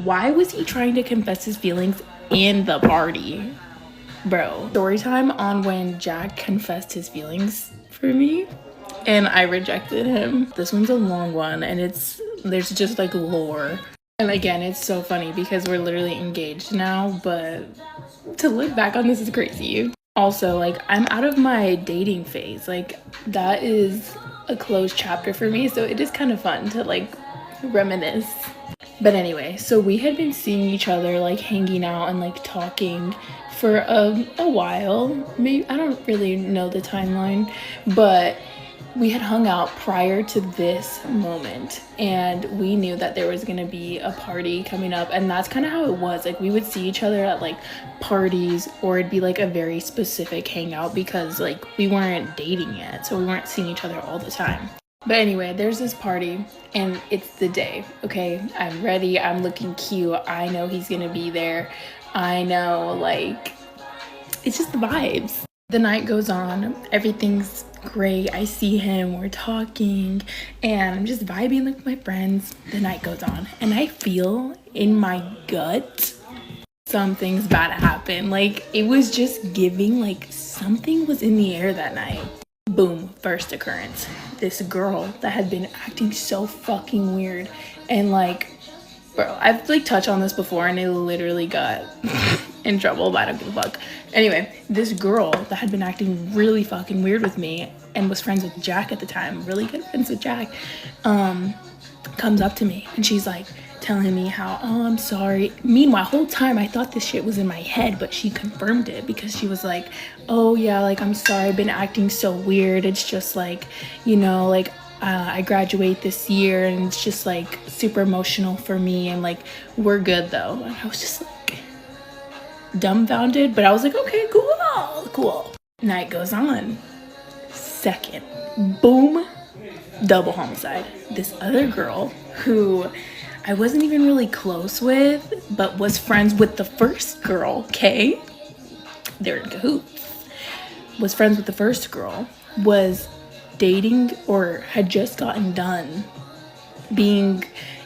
Why was he trying to confess his feelings in the party? Bro, story time on when Jack confessed his feelings for me and I rejected him. This one's a long one and there's just like lore. And again, it's so funny because we're literally engaged now, but to look back on this is crazy. Also, like, I'm out of my dating phase. Like, that is a closed chapter for me, so it is kind of fun to like reminisce. But anyway, so we had been seeing each other, like hanging out and like talking for a while. Maybe, I don't really know the timeline, but we had hung out prior to this moment and we knew that there was going to be a party coming up, and that's kind of how it was. Like, we would see each other at like parties, or it'd be like a very specific hangout because like we weren't dating yet, so we weren't seeing each other all the time. But anyway, there's this party and it's the day. Okay, I'm ready, I'm looking cute, I know he's gonna be there, I know, like, it's just the vibes. The night goes on, everything's great, I see him, we're talking, and I'm just vibing with my friends. The night goes on and I feel in my gut something's about to happen. Like, it was just giving like something was in the air that night. Boom, first occurrence. This girl that had been acting so fucking weird, and like, bro, I've like touched on this before and I literally got in trouble, but I don't give a fuck. Anyway, this girl that had been acting really fucking weird with me and was friends with Jack at the time, really good friends with Jack, comes up to me and she's like telling me how, oh, I'm sorry. Meanwhile, whole time I thought this shit was in my head, but she confirmed it because she was like, oh yeah, like, I'm sorry, I've been acting so weird. It's just like, you know, like, I graduate this year and it's just like super emotional for me, and like, we're good though. And I was just like dumbfounded, but I was like, okay, cool. Night goes on. Second, boom, double homicide. This other girl who I wasn't even really close with, but was friends with the first girl, okay? They're in cahoots. Was friends with the first girl, was dating or had just gotten done being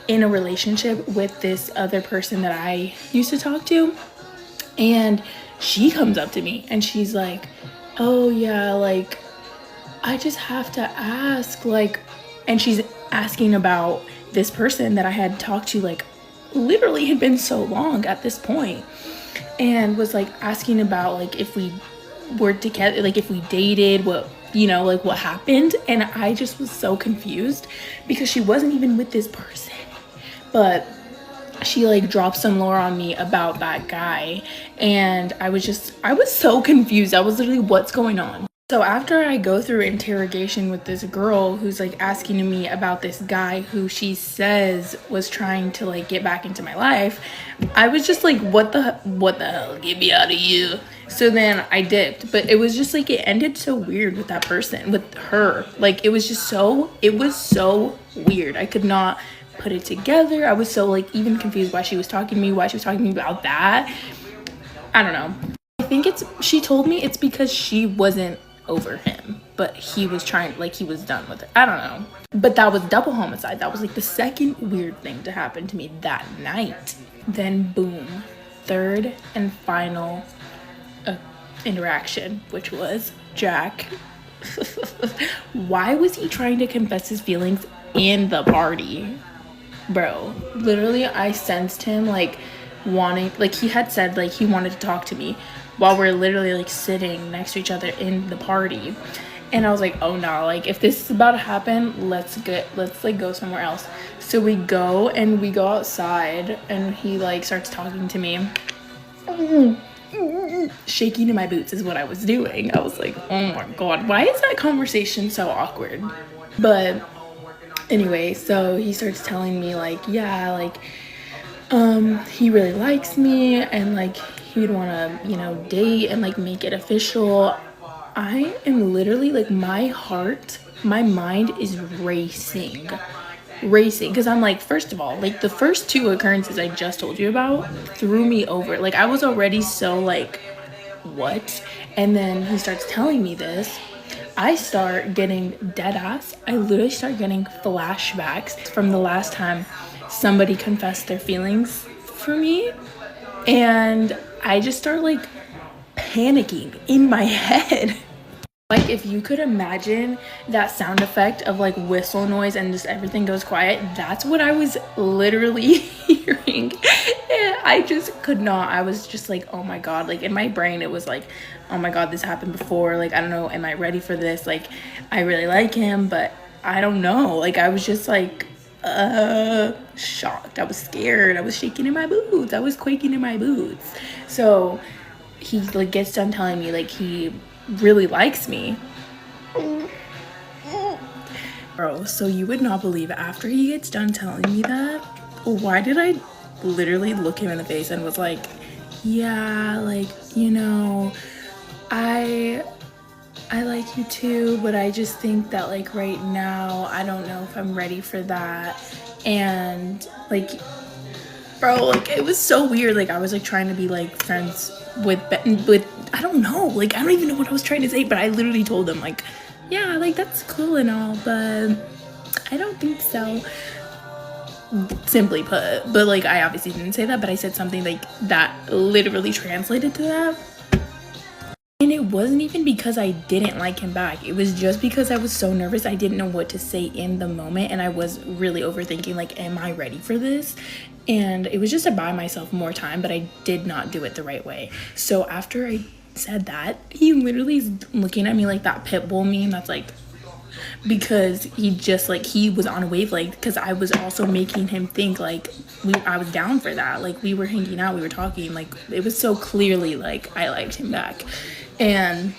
in a relationship with this other person that I used to talk to. And she comes up to me and she's like, oh yeah, like, I just have to ask, like, and she's asking about this person that I had talked to, like, literally had been so long at this point, and was like asking about like if we were together, like if we dated, what, you know, like what happened. And I just was so confused because she wasn't even with this person, but she like dropped some lore on me about that guy, and I was so confused. I was literally, what's going on? So after I go through interrogation with this girl who's like asking me about this guy who she says was trying to like get back into my life, I was just like, what the hell, get me out of you. So then I dipped, but it was just like, it ended so weird with that person, with her. Like, it was so weird. I could not put it together. I was so like even confused why she was talking to me about that. I don't know. I think she told me it's because she wasn't over him, but he was trying, like, he was done with it. I don't know. But that was double homicide. That was like the second weird thing to happen to me that night. Then boom, third and final interaction, which was Jack. Why was he trying to confess his feelings in the party? Bro, literally I sensed him like wanting, like, he had said like he wanted to talk to me while we're literally like sitting next to each other in the party, and I was like, oh no, like, if this is about to happen, let's like go somewhere else. So we go outside and he like starts talking to me. Shaking in my boots is what I was doing. I was like, oh my god, why is that conversation so awkward? But anyway, so he starts telling me like, yeah, like, he really likes me and like he'd want to, you know, date and like make it official. I am literally like, my mind is racing because I'm like, first of all, like, the first two occurrences I just told you about threw me over. Like, I was already so like, what? And then he starts telling me this. I start getting dead ass. I literally start getting flashbacks from the last time somebody confessed their feelings for me. And I just start like panicking in my head. Like, if you could imagine that sound effect of like whistle noise and just everything goes quiet, that's what I was literally hearing. And I just could not. I was just like, oh my God. Like, in my brain, it was like, oh my God, this happened before. Like, I don't know, am I ready for this? Like, I really like him, but I don't know. Like, I was just like, shocked. I was scared. I was shaking in my boots. I was quaking in my boots. So he like gets done telling me like he really likes me. Bro, so you would not believe, after he gets done telling me that, why did I literally look him in the face and was like, yeah, like, you know, I like you too, but I just think that like right now I don't know if I'm ready for that. And like, bro, like it was so weird. Like I was like trying to be like friends with I don't know, like I don't even know what I was trying to say, but I literally told them like, yeah, like that's cool and all, but I don't think so, simply put. But like I obviously didn't say that, but I said something like that literally translated to that. And it wasn't even because I didn't like him back. It was just because I was so nervous. I didn't know what to say in the moment. And I was really overthinking, like, am I ready for this? And it was just to buy myself more time, but I did not do it the right way. So after I said that, he literally is looking at me like that pit bull meme that's like, because he just like, he was on a wavelength, because I was also making him think like I was down for that. Like we were hanging out, we were talking, like it was so clearly like I liked him back. And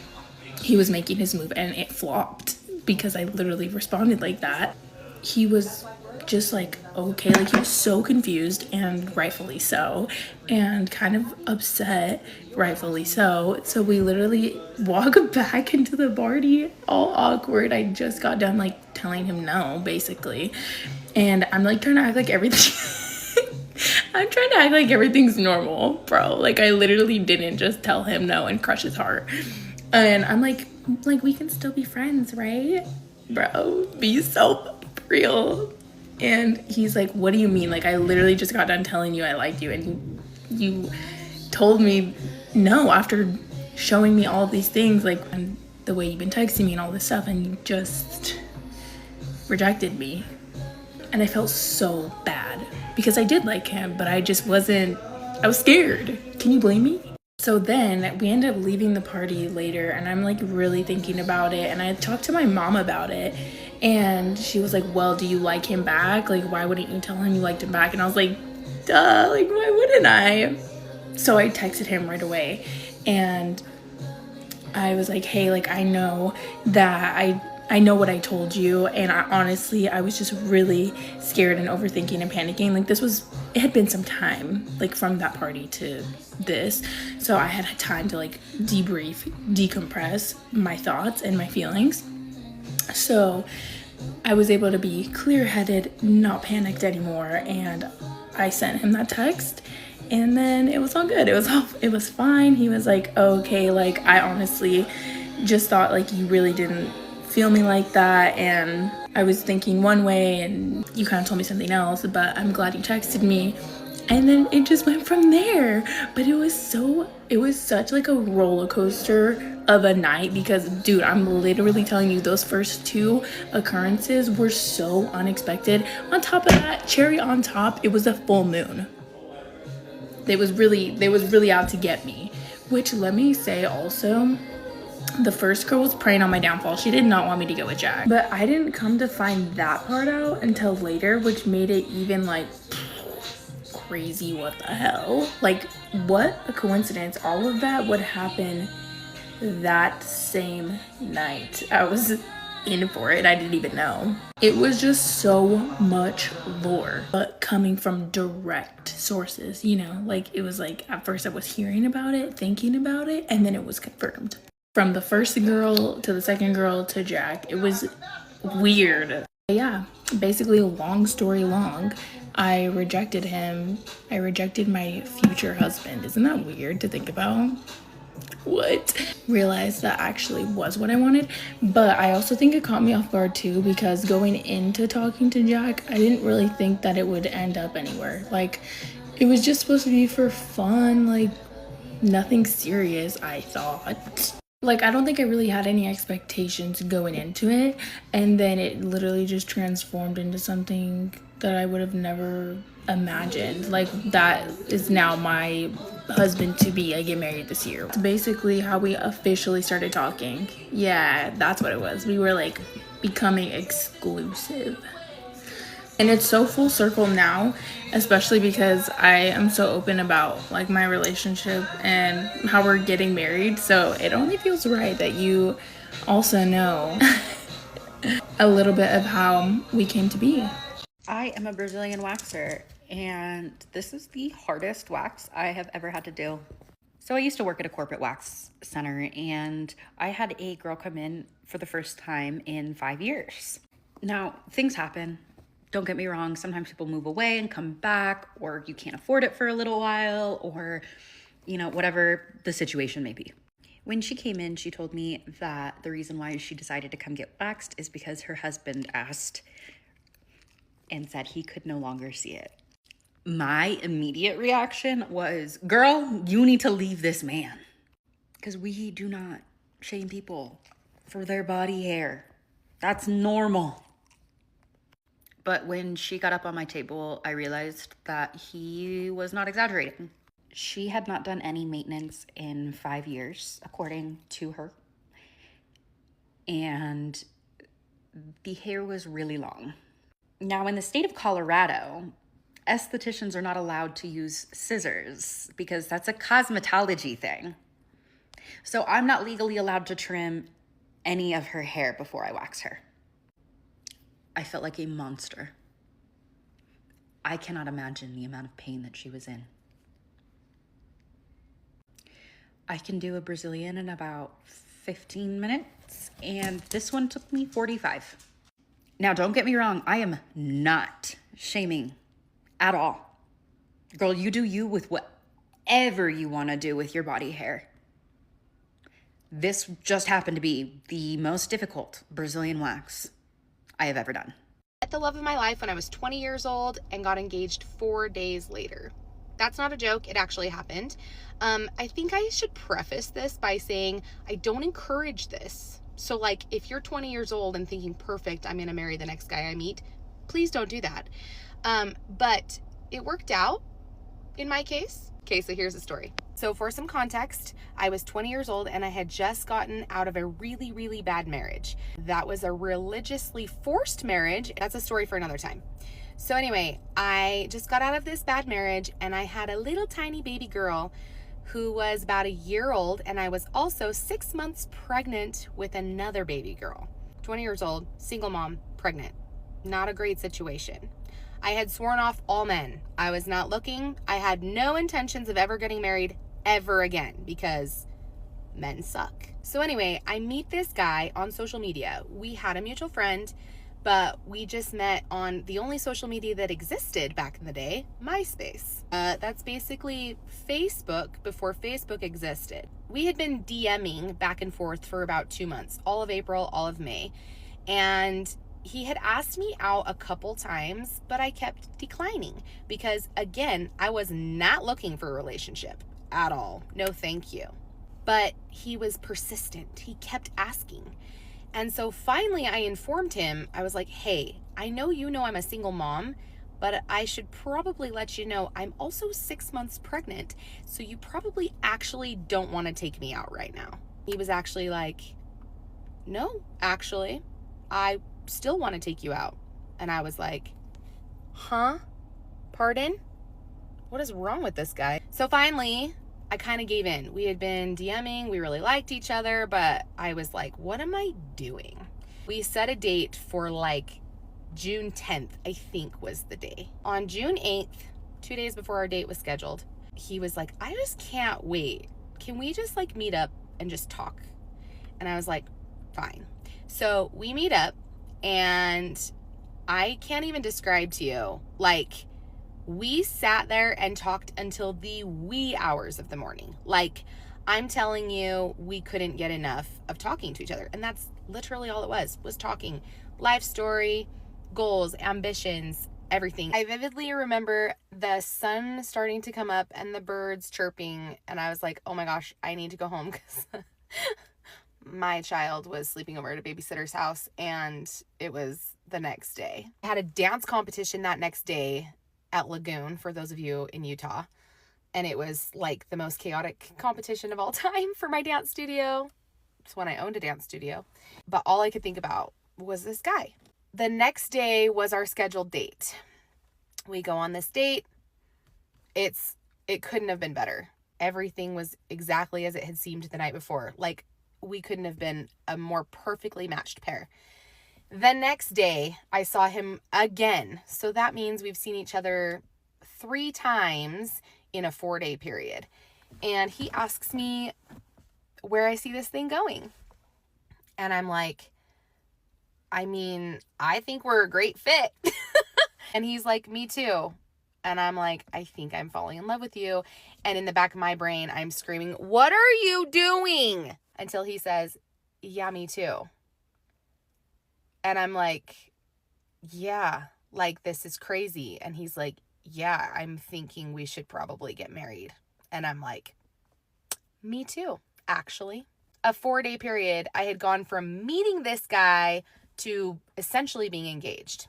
he was making his move and it flopped because I literally responded like that. He was just like, okay, like he was so confused, and rightfully so, and kind of upset, rightfully so. So we literally walk back into the party all awkward. I just got done like telling him no, basically. And I'm like trying to act like everything I'm trying to act like everything's normal, bro. Like I literally didn't just tell him no and crush his heart. And I'm like we can still be friends, right? Bro, be so real. And he's like, what do you mean? Like I literally just got done telling you I liked you, and you told me no after showing me all of these things, like, and the way you've been texting me and all this stuff, and you just rejected me. And I felt so bad because I did like him, but I just wasn't, I was scared. Can you blame me? So then we ended up leaving the party later, and I'm like really thinking about it, and I talked to my mom about it, and she was like, well, do you like him back? Like, why wouldn't you tell him you liked him back? And I was like, duh, like, why wouldn't I? So I texted him right away, and I was like, hey, like, I know that I know what I told you, and honestly, I was just really scared and overthinking and panicking. Like it had been some time, like from that party to this, so I had time to like debrief, decompress my thoughts and my feelings. So I was able to be clear-headed, not panicked anymore, and I sent him that text, and then it was all good. It was fine. He was like, okay, like I honestly just thought like you really didn't feel me like that, and I was thinking one way and you kind of told me something else, but I'm glad you texted me. And then it just went from there. But it was such like a roller coaster of a night, because dude, I'm literally telling you, those first two occurrences were so unexpected. On top of that, cherry on top, it was a full moon. They was really out to get me. Which, let me say also, the first girl was preying on my downfall. She did not want me to go with Jack. But I didn't come to find that part out until later, which made it even like crazy. What the hell? Like, what a coincidence. All of that would happen that same night. I was in for it. I didn't even know. It was just so much lore, but coming from direct sources, you know? Like, it was like, at first I was hearing about it, thinking about it, and then it was confirmed. From the first girl to the second girl to Jack, it was weird. Yeah, basically, long story long, I rejected him. I rejected my future husband. Isn't that weird to think about? What? Realized that actually was what I wanted. But I also think it caught me off guard too, because going into talking to Jack, I didn't really think that it would end up anywhere. Like, It was just supposed to be for fun, like nothing serious, I thought. Like, I don't think I really had any expectations going into it, and then it literally just transformed into something that I would have never imagined. Like, that is now my husband to be. I get married this year. It's basically how we officially started talking. Yeah, that's what it was. We were like becoming exclusive. And it's so full circle now, especially because I am so open about like my relationship and how we're getting married. So it only feels right that you also know a little bit of how we came to be. I am a Brazilian waxer, and this is the hardest wax I have ever had to do. So I used to work at a corporate wax center, and I had a girl come in for the first time in 5 years. Now, things happen. Don't get me wrong. Sometimes people move away and come back, or you can't afford it for a little while, or, whatever the situation may be. When she came in, she told me that the reason why she decided to come get waxed is because her husband asked and said he could no longer see it. My immediate reaction was, girl, you need to leave this man. Because we do not shame people for their body hair. That's normal. But when she got up on my table, I realized that he was not exaggerating. She had not done any maintenance in 5 years, according to her. And the hair was really long. Now, in the state of Colorado, estheticians are not allowed to use scissors because that's a cosmetology thing. So I'm not legally allowed to trim any of her hair before I wax her. I felt like a monster. I cannot imagine the amount of pain that she was in. I can do a Brazilian in about 15 minutes, and this one took me 45. Now, don't get me wrong, I am not shaming at all. Girl, you do you with whatever you want to do with your body hair. This just happened to be the most difficult Brazilian wax I have ever done. I met the love of my life when I was 20 years old and got engaged 4 days later. That's not a joke, it actually happened. I think I should preface this by saying I don't encourage this. So like, if you're 20 years old and thinking, perfect, I'm gonna marry the next guy I meet, please don't do that. But it worked out in my case. Okay, so here's the story. So for some context, I was 20 years old and I had just gotten out of a really, really bad marriage. That was a religiously forced marriage. That's a story for another time. So anyway, I just got out of this bad marriage and I had a little tiny baby girl who was about a year old, and I was also 6 months pregnant with another baby girl. 20 years old, single mom, pregnant. Not a great situation. I had sworn off all men. I was not looking. I had no intentions of ever getting married ever again because men suck. So anyway, I meet this guy on social media. We had a mutual friend, but we just met on the only social media that existed back in the day, MySpace. That's basically Facebook before Facebook existed. We had been DMing back and forth for about 2 months, all of April, all of May. And he had asked me out a couple times, but I kept declining because, again, I was not looking for a relationship at all. No, thank you. But he was persistent. He kept asking. And so finally I informed him. I was like, hey, I know you know I'm a single mom, but I should probably let you know I'm also 6 months pregnant. So you probably actually don't want to take me out right now. He was actually like, no, actually, I still want to take you out. And I was like, huh? Pardon? What is wrong with this guy? So finally, I kind of gave in. We had been DMing, we really liked each other, but I was like, what am I doing? We set a date for like June 10th, I think was the day. On June 8th, 2 days before our date was scheduled, he was like, I just can't wait. Can we just like meet up and just talk? And I was like, fine. So we meet up, and I can't even describe to you, like, we sat there and talked until the wee hours of the morning. Like, I'm telling you, we couldn't get enough of talking to each other. And that's literally all it was talking. Life story, goals, ambitions, everything. I vividly remember the sun starting to come up and the birds chirping, and I was like, oh my gosh, I need to go home because my child was sleeping over at a babysitter's house, and it was the next day. I had a dance competition that next day at Grwn, for those of you in Utah, and it was like the most chaotic competition of all time for my dance studio. It's when I owned a dance studio, but all I could think about was this guy. The next day was our scheduled date. We go on this date. It couldn't have been better. Everything was exactly as it had seemed the night before. Like, we couldn't have been a more perfectly matched pair. The next day, I saw him again. So that means we've seen each other 3 times in a 4-day period. And he asks me where I see this thing going. And I'm like, I mean, I think we're a great fit. And he's like, me too. And I'm like, I think I'm falling in love with you. And in the back of my brain, I'm screaming, what are you doing? Until he says, yeah, me too. And I'm like, yeah, like, this is crazy. And he's like, yeah, I'm thinking we should probably get married. And I'm like, me too, actually. A 4-day period, I had gone from meeting this guy to essentially being engaged.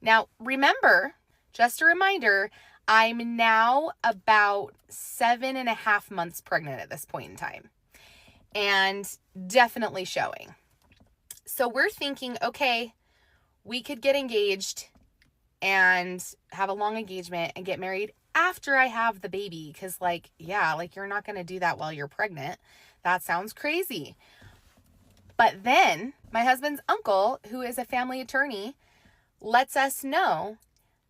Now, remember, just a reminder, I'm now about 7.5 months pregnant at this point in time, and definitely showing. So we're thinking, okay, we could get engaged and have a long engagement and get married after I have the baby. Because, like, yeah, like, you're not going to do that while you're pregnant. That sounds crazy. But then my husband's uncle, who is a family attorney, lets us know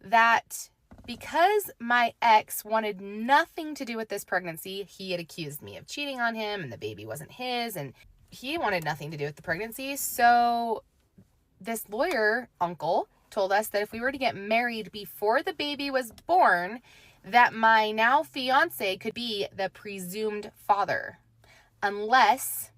that because my ex wanted nothing to do with this pregnancy, he had accused me of cheating on him and the baby wasn't his, and he wanted nothing to do with the pregnancy. So this lawyer uncle told us that if we were to get married before the baby was born, that my now fiance could be the presumed father, unless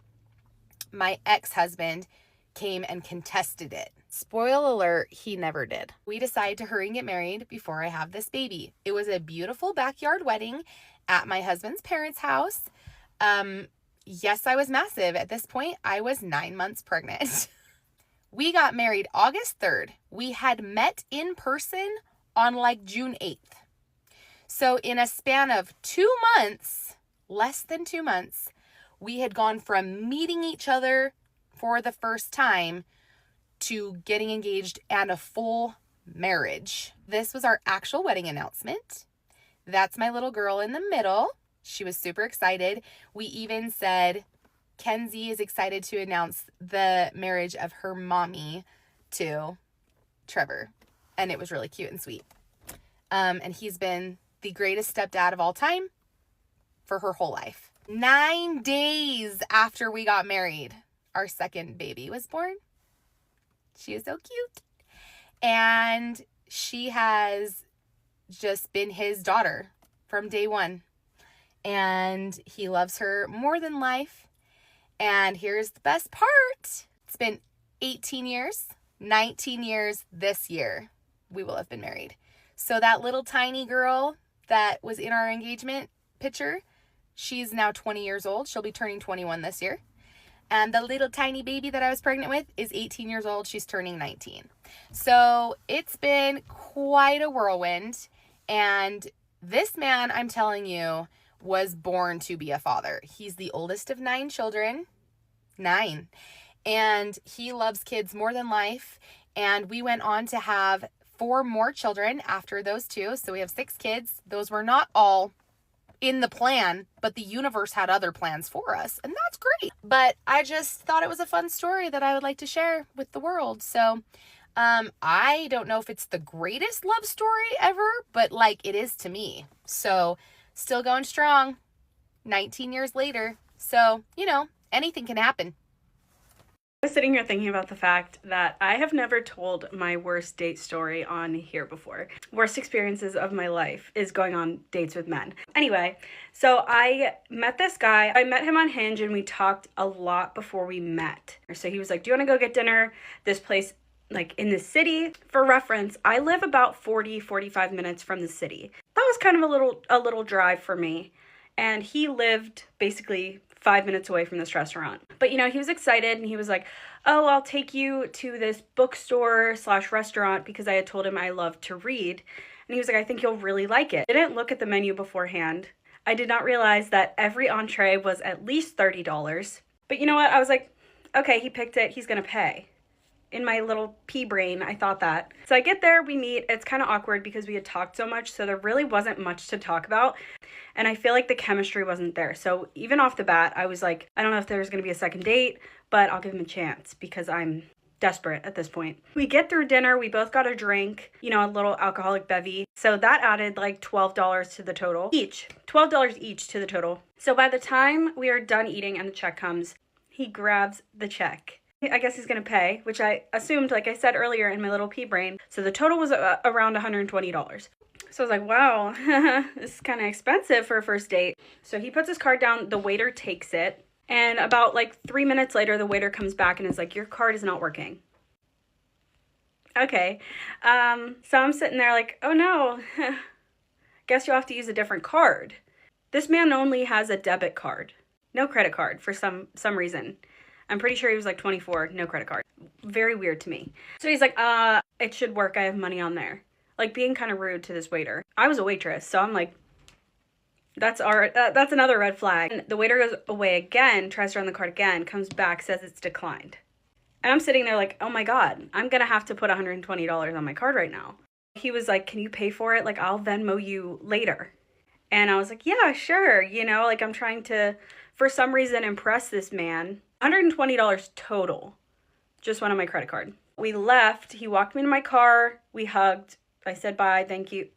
my ex-husband came and contested it. Spoiler alert, he never did. We decided to hurry and get married before I have this baby. It was a beautiful backyard wedding at my husband's parents' house. Yes, I was massive. At this point, I was 9 months pregnant. We got married August 3rd. We had met in person on like June 8th. So in a span of 2 months, less than 2 months, we had gone from meeting each other for the first time to getting engaged and a full marriage. This was our actual wedding announcement. That's my little girl in the middle. She was super excited. We even said Kenzie is excited to announce the marriage of her mommy to Trevor. And it was really cute and sweet. And he's been the greatest stepdad of all time for her whole life. 9 days after we got married, our second baby was born. She is so cute. And she has just been his daughter from day one. And he loves her more than life. And here's the best part. It's been 18 years, 19 years this year. We will have been married. So that little tiny girl that was in our engagement picture, she's now 20 years old. She'll be turning 21 this year. And the little tiny baby that I was pregnant with is 18 years old. She's turning 19. So it's been quite a whirlwind. And this man, I'm telling you, was born to be a father. He's the oldest of 9 children. 9. And he loves kids more than life. And we went on to have 4 more children after those 2. So we have 6 kids. Those were not all in the plan, but the universe had other plans for us, and that's great. But I just thought it was a fun story that I would like to share with the world. So I don't know if it's the greatest love story ever, but like, it is to me. So still going strong 19 years later. So, you know, anything can happen. I was sitting here thinking about the fact that I have never told my worst date story on here before. Worst experiences of my life is going on dates with men. Anyway, so I met this guy. I met him on Hinge and we talked a lot before we met. So he was like, do you want to go get dinner? This place like in the city. For reference, I live about 45 minutes from the city. That was kind of a little drive for me. And he lived basically 5 minutes away from this restaurant. But you know, he was excited and he was like, oh, I'll take you to this bookstore / restaurant because I had told him I love to read. And he was like, I think you'll really like it. I didn't look at the menu beforehand. I did not realize that every entree was at least $30. But you know what? I was like, okay, he picked it. He's going to pay. In my little pea brain, I thought that. So I get there, we meet. It's kind of awkward because we had talked so much, so there really wasn't much to talk about. And I feel like the chemistry wasn't there. So even off the bat, I was like, I don't know if there's going to be a second date, but I'll give him a chance because I'm desperate at this point. We get through dinner, we both got a drink, you know, a little alcoholic bevy. So that added like $12 to the total each. $12 each to the total. So by the time we are done eating and the check comes, he grabs the check. I guess he's gonna pay, which I assumed, like I said earlier in my little pea brain. So the total was around $120. So I was like, wow, this is kind of expensive for a first date. So he puts his card down, the waiter takes it. And about like 3 minutes later, the waiter comes back and is like, your card is not working. Okay. So I'm sitting there like, oh no, guess you'll have to use a different card. This man only has a debit card, no credit card for some reason. I'm pretty sure he was like 24, no credit card. Very weird to me. So he's like, it should work. I have money on there. Like being kind of rude to this waiter. I was a waitress, so I'm like, that's another red flag. And the waiter goes away again, tries to run the card again, comes back, says it's declined. And I'm sitting there like, oh my God, I'm gonna have to put $120 on my card right now. He was like, can you pay for it? Like, I'll Venmo you later. And I was like, yeah, sure. You know, like I'm trying to, for some reason, impress this man. $120 total just went on my credit card. We left. He walked me to my car. We hugged. I said bye. Thank you.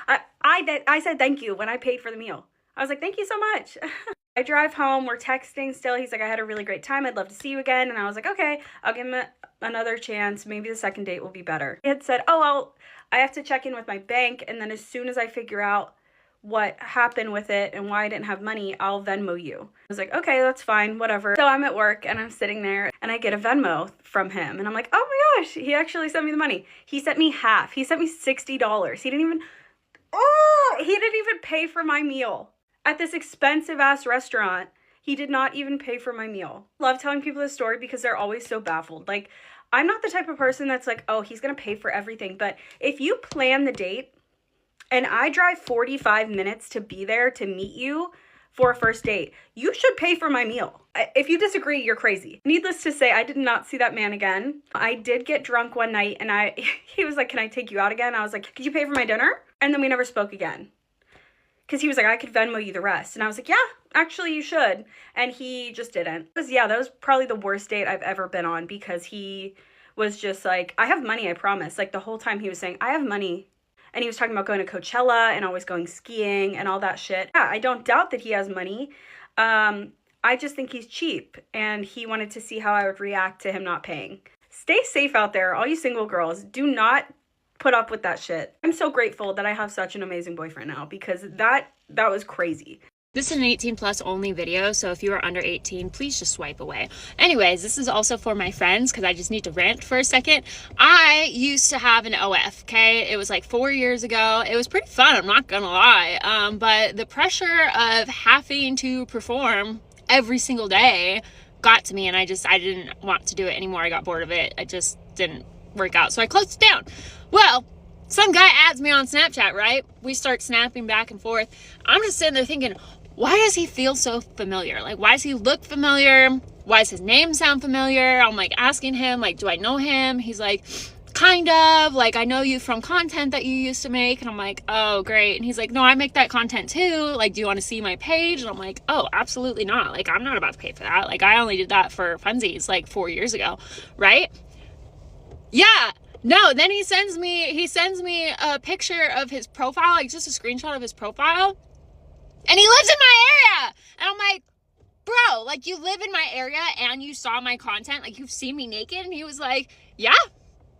I said thank you when I paid for the meal. I was like, thank you so much. I drive home. We're texting still. He's like, I had a really great time. I'd love to see you again. And I was like, okay, I'll give him another chance. Maybe the second date will be better. He had said, oh, I have to check in with my bank. And then as soon as I figure out what happened with it and why I didn't have money, I'll Venmo you. I was like, okay, that's fine, whatever. So I'm at work and I'm sitting there and I get a Venmo from him and I'm like, oh my gosh, he actually sent me the money. He sent me half. He sent me $60. He didn't even pay for my meal at this expensive ass restaurant. He did not even pay for my meal. Love telling people this story because they're always so baffled. Like, I'm not the type of person that's like, oh, he's gonna pay for everything. But if you plan the date and I drive 45 minutes to be there to meet you for a first date, you should pay for my meal. If you disagree, you're crazy. Needless to say, I did not see that man again. I did get drunk one night and he was like, can I take you out again? I was like, could you pay for my dinner? And then we never spoke again. Because he was like, I could Venmo you the rest. And I was like, yeah, actually you should. And he just didn't. That was probably the worst date I've ever been on because he was just like, I have money, I promise. Like the whole time he was saying, I have money. And he was talking about going to Coachella and always going skiing and all that shit. Yeah, I don't doubt that he has money. I just think he's cheap. And he wanted to see how I would react to him not paying. Stay safe out there, all you single girls. Do not put up with that shit. I'm so grateful that I have such an amazing boyfriend now because that was crazy. This is an 18 plus only video, so if you are under 18, please just swipe away. Anyways, this is also for my friends because I just need to rant for a second. I used to have an OF, okay? It was like 4 years ago. It was pretty fun, I'm not gonna lie. But the pressure of having to perform every single day got to me and I didn't want to do it anymore. I got bored of it. I just didn't work out, so I closed it down. Well, some guy adds me on Snapchat, right? We start snapping back and forth. I'm just sitting there thinking, why does he feel so familiar? Like, why does he look familiar? Why does his name sound familiar? I'm like asking him, like, do I know him? He's like, kind of, like, I know you from content that you used to make. And I'm like, oh, great. And he's like, no, I make that content too. Like, do you want to see my page? And I'm like, oh, absolutely not. Like, I'm not about to pay for that. Like, I only did that for funsies like 4 years ago, right? Yeah. No, then he sends me a picture of his profile, like just a screenshot of his profile. And he lives in my area. And I'm like, bro, like you live in my area and you saw my content, like you've seen me naked. And he was like, yeah,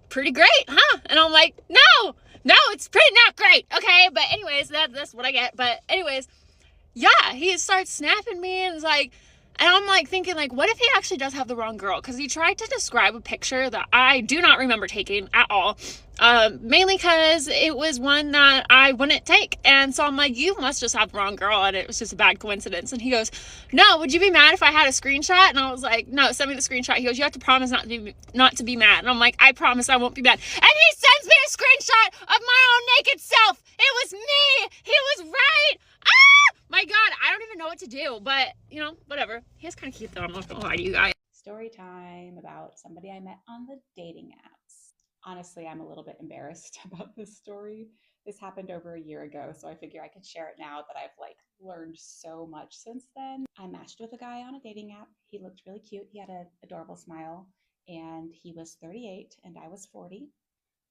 pretty great, huh? And I'm like, no, it's pretty not great. Okay. But anyways, that's what I get. But anyways, yeah, he starts snapping me and is like, And I'm like thinking, like, what if he actually does have the wrong girl? Because he tried to describe a picture that I do not remember taking at all. Mainly because it was one that I wouldn't take. And so I'm like, you must just have the wrong girl. And it was just a bad coincidence. And he goes, no, would you be mad if I had a screenshot? And I was like, no, send me the screenshot. He goes, you have to promise not to be mad. And I'm like, I promise I won't be mad. And he sends me a screenshot of my own naked self. It was me. He was right. Ah! My God, I don't even know what to do. But, you know, whatever. He is kind of cute, though. I'm not going to lie to you guys. Story time about somebody I met on the dating apps. Honestly, I'm a little bit embarrassed about this story. This happened over a year ago, so I figure I can share it now that I've like learned so much since then. I matched with a guy on a dating app. He looked really cute. He had an adorable smile, and he was 38 and I was 40.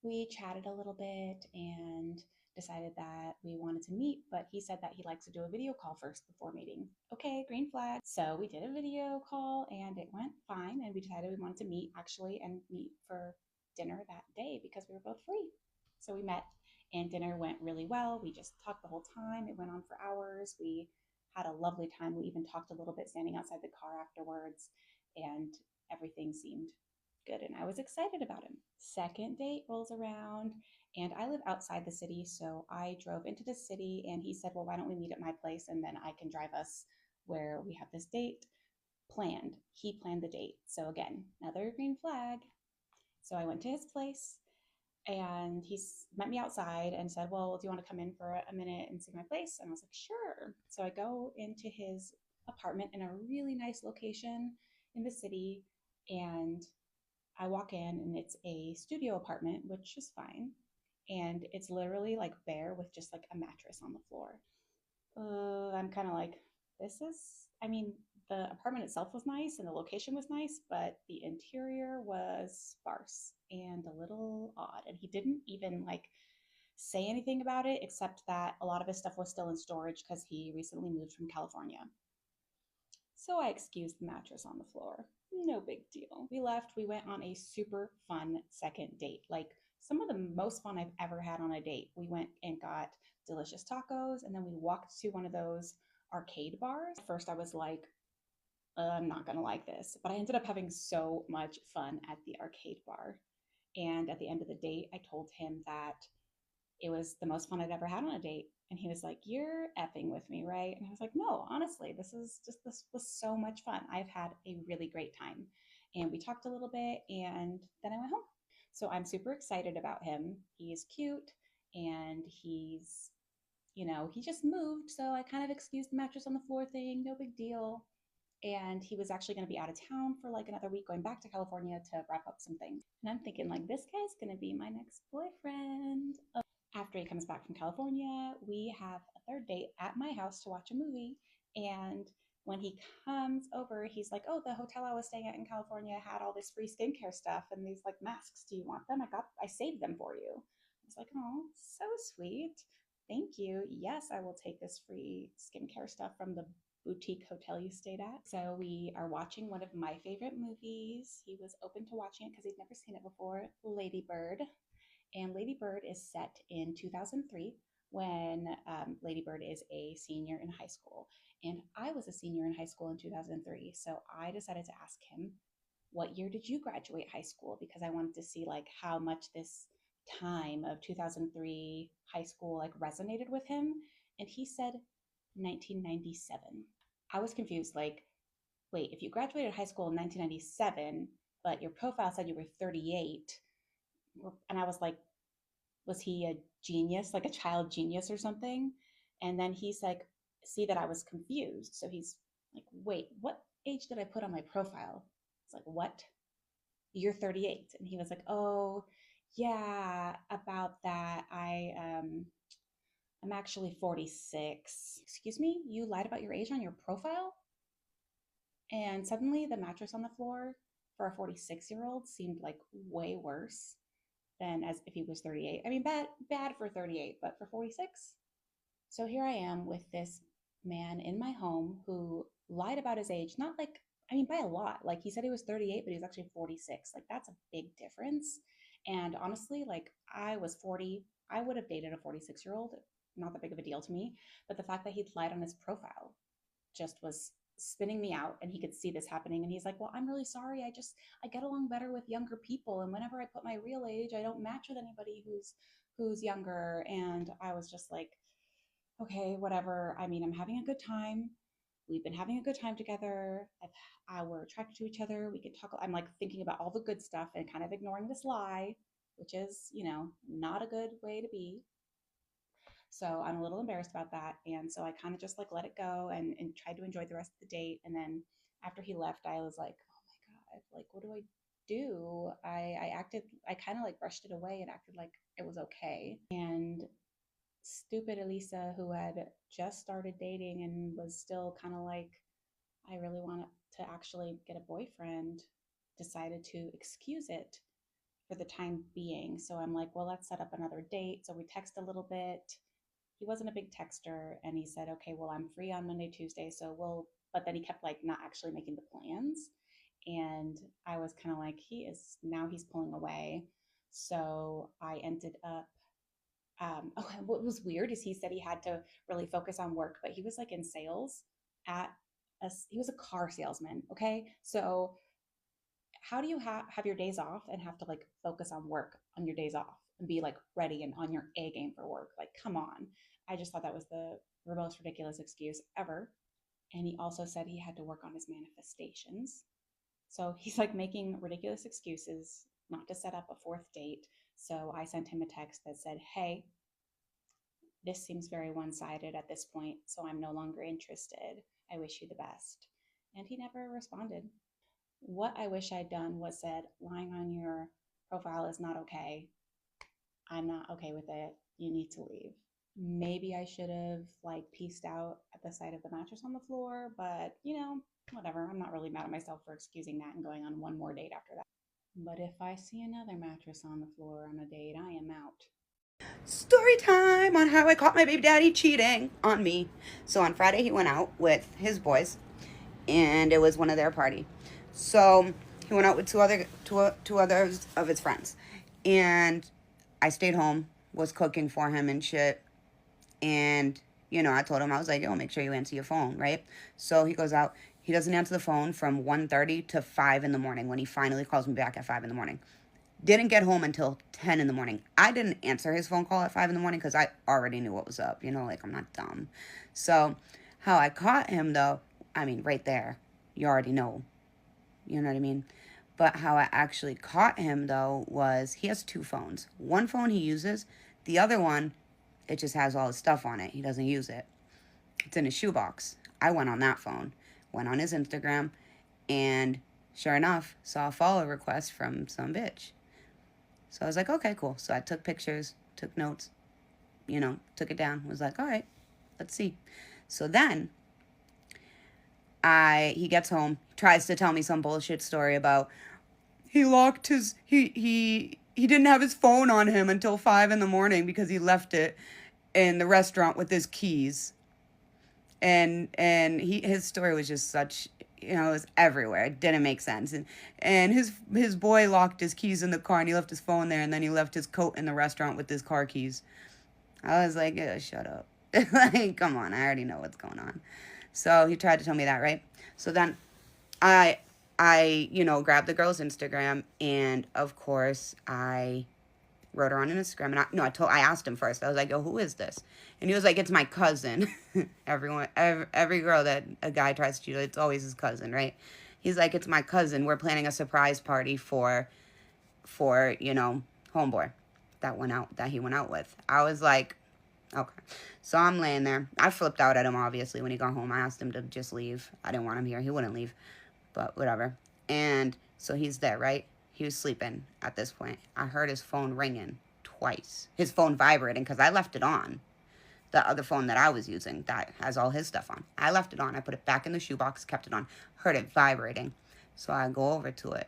We chatted a little bit and decided that we wanted to meet, but he said that he likes to do a video call first before meeting. Okay, green flag. So we did a video call and it went fine. And we decided we wanted to meet actually and meet for dinner that day because we were both free. So we met and dinner went really well. We just talked the whole time. It went on for hours. We had a lovely time. We even talked a little bit standing outside the car afterwards, and everything seemed good, and I was excited about him. Second date rolls around, and I live outside the city, so I drove into the city, and he said, well, why don't we meet at my place, and then I can drive us where we have this date planned. He planned the date. So again, another green flag. So I went to his place, and he met me outside and said, well, do you want to come in for a minute and see my place? And I was like, sure. So I go into his apartment in a really nice location in the city, and I walk in and it's a studio apartment, which is fine. And it's literally like bare with just like a mattress on the floor. I'm kind of like, this is, I mean, the apartment itself was nice and the location was nice, but the interior was sparse and a little odd. And he didn't even like say anything about it, except that a lot of his stuff was still in storage because he recently moved from California. So I excused the mattress on the floor. No big deal. We left. We went on a super fun second date. Like some of the most fun I've ever had on a date. We went and got delicious tacos, and then we walked to one of those arcade bars. First, I was like, I'm not going to like this. But I ended up having so much fun at the arcade bar. And at the end of the date, I told him that it was the most fun I'd ever had on a date. And he was like, you're effing with me, right? And I was like, no, honestly, this was so much fun. I've had a really great time. And we talked a little bit and then I went home. So I'm super excited about him. He's cute and he just moved. So I kind of excused the mattress on the floor thing. No big deal. And he was actually going to be out of town for like another week, going back to California to wrap up some things. And I'm thinking, like, this guy's going to be my next boyfriend. After he comes back from California, we have a third date at my house to watch a movie. And when he comes over, he's like, oh, the hotel I was staying at in California had all this free skincare stuff and these like masks. Do you want them? I saved them for you. I was like, oh, so sweet. Thank you. Yes, I will take this free skincare stuff from the boutique hotel you stayed at. So we are watching one of my favorite movies. He was open to watching it because he'd never seen it before, Lady Bird. And Lady Bird is set in 2003 when Lady Bird is a senior in high school. And I was a senior in high school in 2003. So I decided to ask him, what year did you graduate high school? Because I wanted to see like how much this time of 2003 high school like resonated with him. And he said 1997. I was confused, like, wait, if you graduated high school in 1997, but your profile said you were 38, and I was like, was he a genius, like a child genius or something? And then he's like, see that I was confused. So he's like, wait, what age did I put on my profile? It's like, what? You're 38. And he was like, oh, yeah, about that. I'm actually 46. Excuse me? You lied about your age on your profile? And suddenly the mattress on the floor for a 46-year-old seemed like way worse than as if he was 38. I mean, bad for 38, but for 46. So here I am with this man in my home who lied about his age, not like, I mean, by a lot. Like he said he was 38, but he was actually 46. Like that's a big difference. And honestly, like I was 40, I would have dated a 46-year-old. Not that big of a deal to me. But the fact that he lied on his profile just was spinning me out, and he could see this happening. And he's like, well, I'm really sorry. I get along better with younger people. And whenever I put my real age, I don't match with anybody who's younger. And I was just like, okay, whatever. I mean, I'm having a good time. We've been having a good time together. We're attracted to each other. We can talk. I'm like thinking about all the good stuff and kind of ignoring this lie, which is, not a good way to be. So I'm a little embarrassed about that. And so I kind of just like let it go and tried to enjoy the rest of the date. And then after he left, I was like, oh my God, like, what do I do? I kind of like brushed it away and acted like it was okay. And stupid Elisa, who had just started dating and was still kind of like, I really want to actually get a boyfriend, decided to excuse it for the time being. So I'm like, well, let's set up another date. So we text a little bit. He wasn't a big texter, and he said, okay, well, I'm free on Monday, Tuesday. But then he kept like not actually making the plans. And I was kind of like, he's pulling away. So I ended up, what was weird is he said he had to really focus on work, but he was like in sales he was a car salesman. Okay. So how do you have your days off and have to like focus on work on your days off and be like ready and on your A game for work? Like, come on. I just thought that was the most ridiculous excuse ever. And he also said he had to work on his manifestations. So he's like making ridiculous excuses not to set up a fourth date. So I sent him a text that said, hey, this seems very one-sided at this point, so I'm no longer interested. I wish you the best. And he never responded. What I wish I'd done was said, lying on your profile is not okay. I'm not okay with it. You need to leave. Maybe I should have like pieced out at the sight of the mattress on the floor, but whatever. I'm not really mad at myself for excusing that and going on one more date after that. But if I see another mattress on the floor on a date, I am out. Story time on how I caught my baby daddy cheating on me. So on Friday he went out with his boys, and it was one of their party. So he went out with two others of his friends, and I stayed home, was cooking for him and shit. And I told him, I was like, yo, make sure you answer your phone, right? So he goes out. He doesn't answer the phone from 1:30 to 5 in the morning when he finally calls me back at 5 in the morning. Didn't get home until 10 in the morning. I didn't answer his phone call at 5 in the morning because I already knew what was up. Like, I'm not dumb. So how I caught him, though, I mean, right there, you already know. You know what I mean? But how I actually caught him, though, was he has two phones. One phone he uses. The other one, it just has all his stuff on it. He doesn't use it. It's in his shoebox. I went on that phone. Went on his Instagram. And sure enough, saw a follow request from some bitch. So I was like, okay, cool. So I took pictures, took notes, took it down. Was like, all right, let's see. So then he gets home, tries to tell me some bullshit story about he locked he didn't have his phone on him until 5 in the morning because he left it in the restaurant with his keys. And his story was just such, it was everywhere. It didn't make sense. And his boy locked his keys in the car and he left his phone there, and then he left his coat in the restaurant with his car keys. I was like, yeah, shut up. Like, come on, I already know what's going on. So he tried to tell me that, right? So then I grabbed the girl's Instagram, and of course I wrote her on Instagram, and I asked him first. I was like, yo, who is this? And he was like, it's my cousin. Every girl that a guy tries to cheat, it's always his cousin, right? He's like, it's my cousin. We're planning a surprise party for homeboy that he went out with. I was like, okay. So I'm laying there. I flipped out at him, obviously, when he got home. I asked him to just leave. I didn't want him here. He wouldn't leave, but whatever. And so he's there, right? He was sleeping at this point. I heard his phone ringing twice. His phone vibrating because I left it on. The other phone that I was using that has all his stuff on. I left it on. I put it back in the shoebox, kept it on. Heard it vibrating. So I go over to it.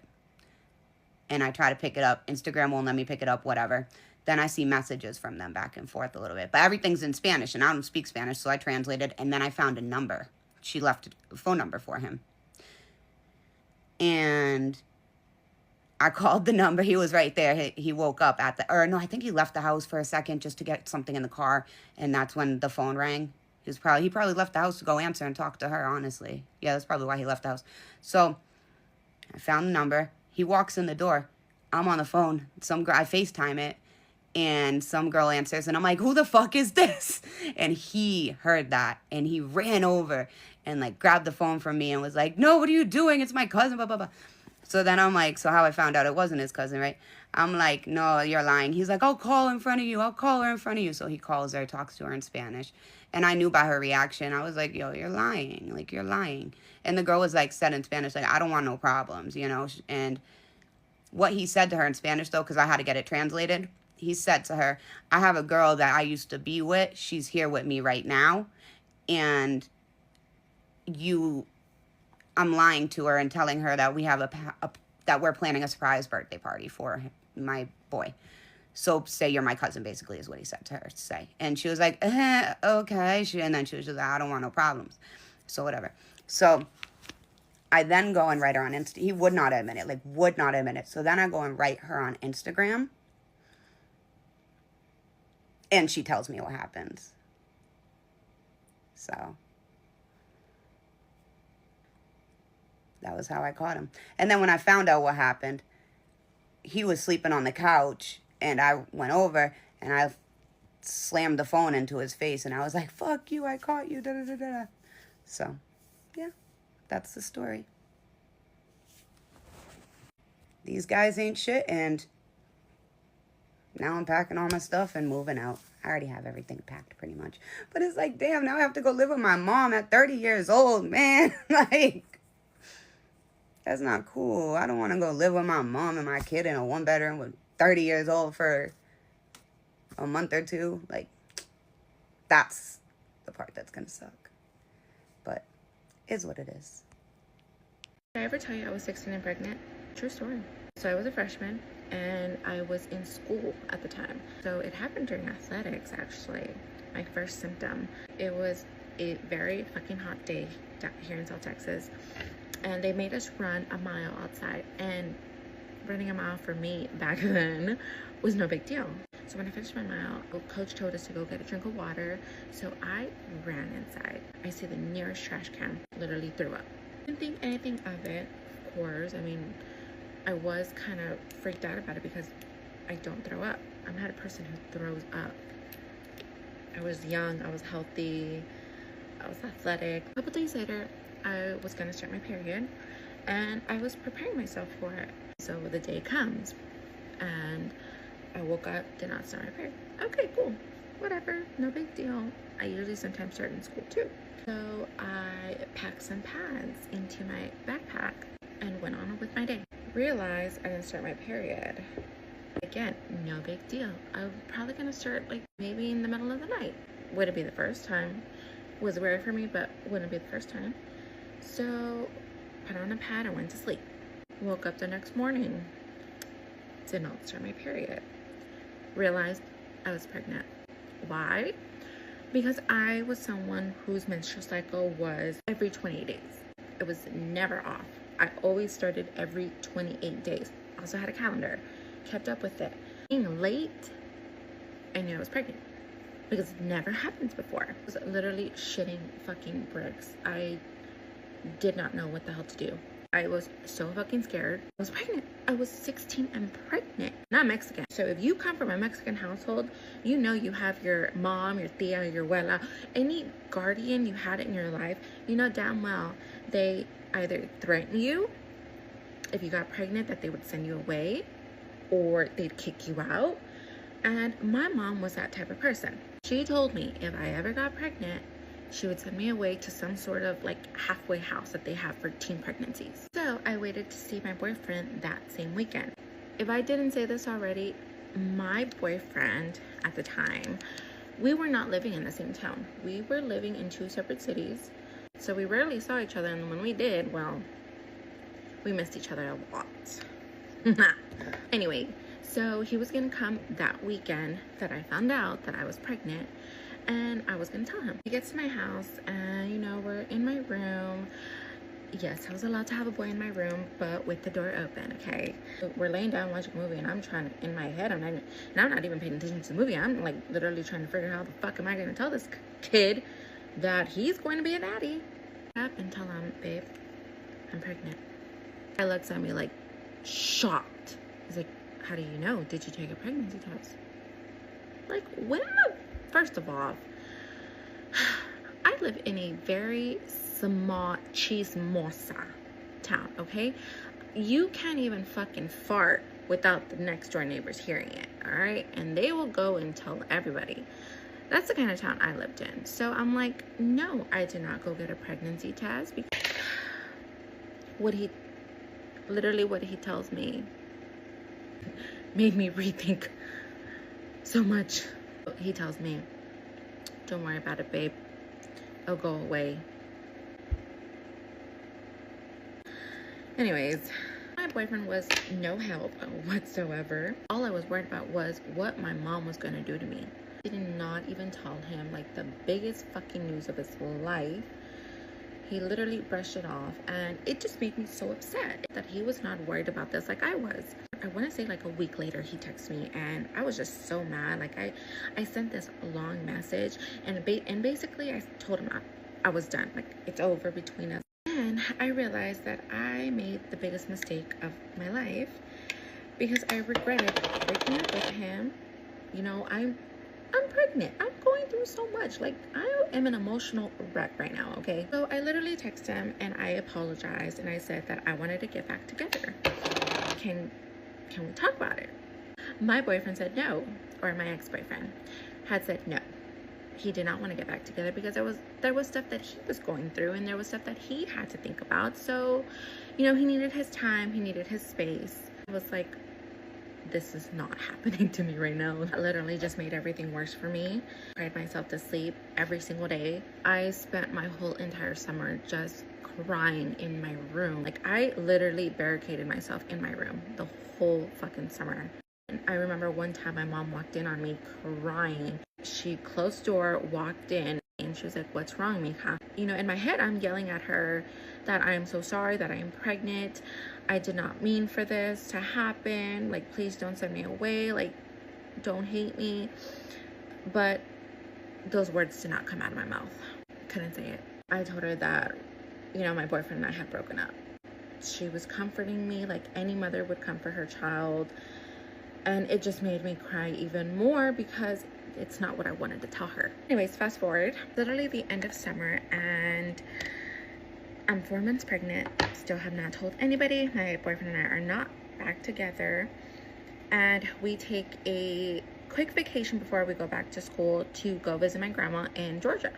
And I try to pick it up. Instagram won't let me pick it up, whatever. Then I see messages from them back and forth a little bit. But everything's in Spanish, and I don't speak Spanish, so I translated. And then I found a number. She left a phone number for him. And I called the number. He was right there. He woke up I think he left the house for a second just to get something in the car. And that's when the phone rang. He probably left the house to go answer and talk to her, honestly. Yeah, that's probably why he left the house. So I found the number. He walks in the door. I'm on the phone. Some girl, I FaceTime it, and some girl answers, and I'm like, who the fuck is this? And he heard that, and he ran over and like grabbed the phone from me and was like, no, what are you doing? It's my cousin, blah, blah, blah. So then I'm like, so how I found out it wasn't his cousin, right? I'm like, no, you're lying. He's like, I'll call in front of you. I'll call her in front of you. So he calls her, talks to her in Spanish. And I knew by her reaction, I was like, yo, you're lying. Like, you're lying. And the girl was like, said in Spanish, like, I don't want no problems, you know? And what he said to her in Spanish, though, because I had to get it translated, he said to her, I have a girl that I used to be with. She's here with me right now. And I'm lying to her and telling her that we have that we're planning a surprise birthday party for my boy. So say you're my cousin, basically, is what he said to her to say. And she was like, okay. And then she was just like, I don't want no problems. So whatever. So I then go and write her on Insta. He would not admit it, would not admit it. So then I go and write her on Instagram. And she tells me what happens. So that was how I caught him. And then when I found out what happened, he was sleeping on the couch, and I went over and I slammed the phone into his face, and I was like, fuck you, I caught you, da da da da. So, yeah, that's the story. These guys ain't shit, and now I'm packing all my stuff and moving out. I already have everything packed pretty much. But it's like, damn, now I have to go live with my mom at 30 years old, man. Like, that's not cool. I don't want to go live with my mom and my kid in a one bedroom with 30 years old for a month or two. Like, that's the part that's going to suck. But it's what it is. Did I ever tell you I was 16 and pregnant? True story. So I was a freshman and I was in school at the time. So it happened during athletics, actually. My first symptom. It was a very fucking hot day down here in South Texas. And they made us run a mile outside. And running a mile for me back then was no big deal. So when I finished my mile, coach told us to go get a drink of water. So I ran inside. I see the nearest trash can, literally threw up. Didn't think anything of it, of course. I mean, I was kind of freaked out about it because I don't throw up. I'm not a person who throws up. I was young, I was healthy, I was athletic. A couple days later, I was gonna start my period and I was preparing myself for it. So the day comes and I woke up, did not start my period. Okay, cool, whatever, no big deal. I usually sometimes start in school too. So I packed some pads into my backpack and went on with my day. Realized I didn't start my period. Again, no big deal. I'm probably gonna start like maybe in the middle of the night. Wouldn't be the first time. Was rare for me, but wouldn't be the first time. So put on a pad and went to sleep. Woke up the next morning. Did not start my period. Realized I was pregnant. Why? Because I was someone whose menstrual cycle was every 28 days. It was never off. I always started every 28 days. Also had a calendar. Kept up with it. Being late, I knew I was pregnant. Because it never happened before. I was literally shitting fucking bricks. I did not know what the hell to do. I was so fucking scared. I was pregnant. I was 16 and pregnant. Not Mexican. So if you come from a Mexican household, you know you have your mom, your tia, your abuela, any guardian you had in your life, you know damn well they either threaten you if you got pregnant that they would send you away or they'd kick you out. And my mom was that type of person. She told me if I ever got pregnant, she would send me away to some sort of like halfway house that they have for teen pregnancies. So I waited to see my boyfriend that same weekend. If I didn't say this already, my boyfriend at the time, we were not living in the same town. We were living in two separate cities. So we rarely saw each other, and when we did, well, we missed each other a lot. Anyway, so he was gonna come that weekend that I found out that I was pregnant, and I was gonna tell him. He gets to my house, and you know, we're in my room. Yes, I was allowed to have a boy in my room, but with the door open, okay? We're laying down watching a movie, and I'm trying to, in my head, I'm not even paying attention to the movie. I'm like literally trying to figure out how the fuck am I gonna tell this kid that he's going to be a daddy. Up and tell him, babe, I'm pregnant. He looks at me like shocked. He's like, how do you know? Did you take a pregnancy test? Like, when first of all, I live in a very small chismosa town, okay? You can't even fucking fart without the next door neighbors hearing it, all right? And they will go and tell everybody. That's the kind of town I lived in. So I'm like, no, I did not go get a pregnancy test. What he tells me made me rethink so much. He tells me, don't worry about it, babe. It'll go away. Anyways, my boyfriend was no help whatsoever. All I was worried about was what my mom was going to do to me. I did not even tell him like the biggest fucking news of his life. He literally brushed it off, and it just made me so upset that he was not worried about this like I was. I want to say like a week later he texted me, and I was just so mad. Like I sent this long message, and basically I told him I was done. Like, it's over between us. And I realized that I made the biggest mistake of my life because I regretted breaking up with him. You know, I'm pregnant. I'm going through so much. Like, I am an emotional wreck right now, okay? So I literally texted him and I apologized, and I said that I wanted to get back together. Can we talk about it? My boyfriend said no, or my ex-boyfriend had said no. He did not want to get back together because there was stuff that he was going through, and there was stuff that he had to think about. So, you know, he needed his time, he needed his space. I was like, this is not happening to me right now. It literally just made everything worse for me. I cried myself to sleep every single day. I spent my whole entire summer just crying in my room. Like, I literally barricaded myself in my room the whole fucking summer. And I remember one time my mom walked in on me crying. She closed the door, walked in, and she was like, what's wrong, Mika? You know, in my head, I'm yelling at her that I am so sorry that I am pregnant. I did not mean for this to happen. Like, please don't send me away. Like, don't hate me. But those words did not come out of my mouth. Couldn't say it. I told her that, you know, my boyfriend and I had broken up. She was comforting me like any mother would comfort her child. And it just made me cry even more because it's not what I wanted to tell her. Anyways, fast forward, literally the end of summer, and I'm 4 months pregnant. Still have not told anybody. My boyfriend and I are not back together. And we take a quick vacation before we go back to school to go visit my grandma in Georgia.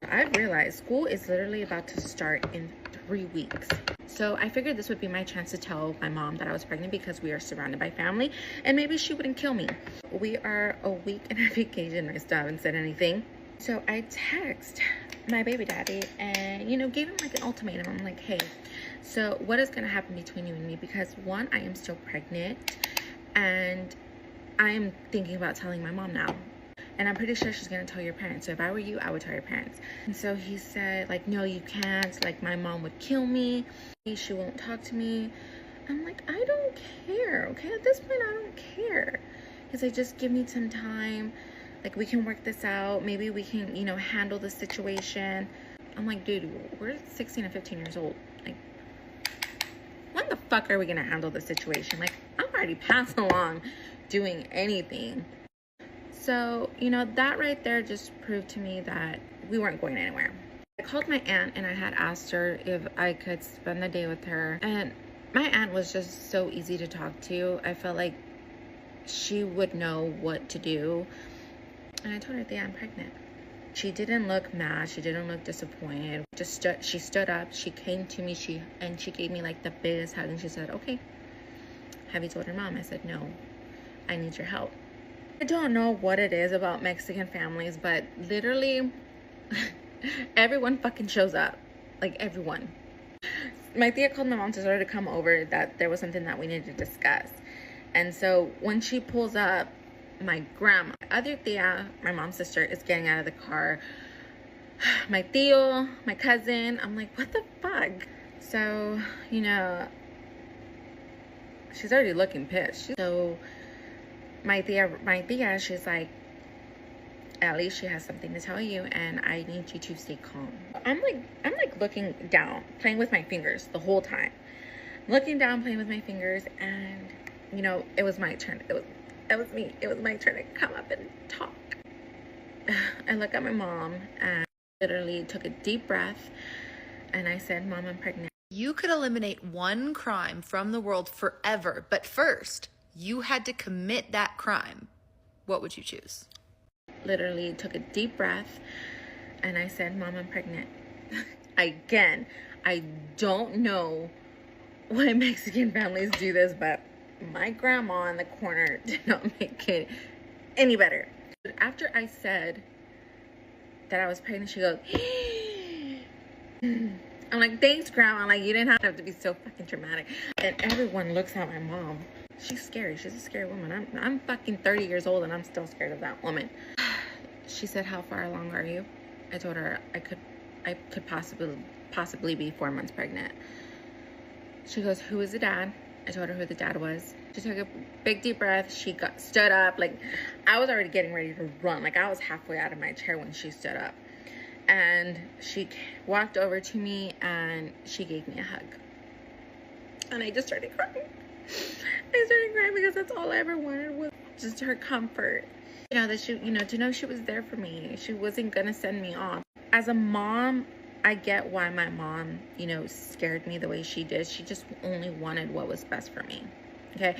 I realized school is literally about to start in 3 weeks. So I figured this would be my chance to tell my mom that I was pregnant because we are surrounded by family and maybe she wouldn't kill me. We are a week in our vacation. I still haven't said anything. So I text my baby daddy and, you know, gave him like an ultimatum. I'm like, hey, so what is going to happen between you and me? Because one, I am still pregnant and I am thinking about telling my mom now. And I'm pretty sure she's going to tell your parents. So if I were you, I would tell your parents. And so he said, like, no, you can't. Like, my mom would kill me. She won't talk to me. I'm like, I don't care, okay? At this point, I don't care. He's like, just give me some time. Like, we can work this out. Maybe we can, you know, handle the situation. I'm like, dude, we're 16 and 15 years old. Like, when the fuck are we going to handle the situation? Like, I'm already past along doing anything. So, you know, that right there just proved to me that we weren't going anywhere. I called my aunt and I had asked her if I could spend the day with her. And my aunt was just so easy to talk to. I felt like she would know what to do. And I told her, yeah, I'm pregnant. She didn't look mad. She didn't look disappointed. She stood up. She came to me. She gave me like the biggest hug. And she said, okay, have you told your mom? I said, no, I need your help. I don't know what it is about Mexican families, but literally everyone fucking shows up. Like, everyone. My tia called my mom to her to come over, that there was something that we needed to discuss. And so when she pulls up, my grandma, other tia, my mom's sister, is getting out of the car. My tío, my cousin, I'm like, what the fuck? So, you know, she's already looking pissed. So my tia, she's like, At least she has something to tell you, and I need you to stay calm. I'm like looking down, playing with my fingers the whole time. Looking down, playing with my fingers, and you know, it was my turn. It was me. It was my turn to come up and talk. I look at my mom and literally took a deep breath, and I said, "Mom, I'm pregnant." You could eliminate one crime from the world forever, but first, you had to commit that crime. What would you choose? Literally took a deep breath, and I said, "Mom, I'm pregnant." Again, I don't know why Mexican families do this, but my grandma in the corner did not make it any better. After I said that I was pregnant, she goes, I'm like, "Thanks, Grandma." I'm like, "You didn't have to be so fucking dramatic." And everyone looks at my mom. She's scary. She's a scary woman. I'm fucking 30 years old and I'm still scared of that woman. She said, "How far along are you?" I told her I could possibly be 4 months pregnant. She goes, "Who is the dad?" I told her who the dad was. She took a big deep breath. She stood up. Like, I was already getting ready to run. Like, I was halfway out of my chair when she stood up. And she walked over to me and she gave me a hug. And I just started crying. I started crying because that's all I ever wanted was just her comfort. You know, that she, you know, to know she was there for me. She wasn't gonna send me off. As a mom, I get why my mom, you know, scared me the way she did. She just only wanted what was best for me. Okay,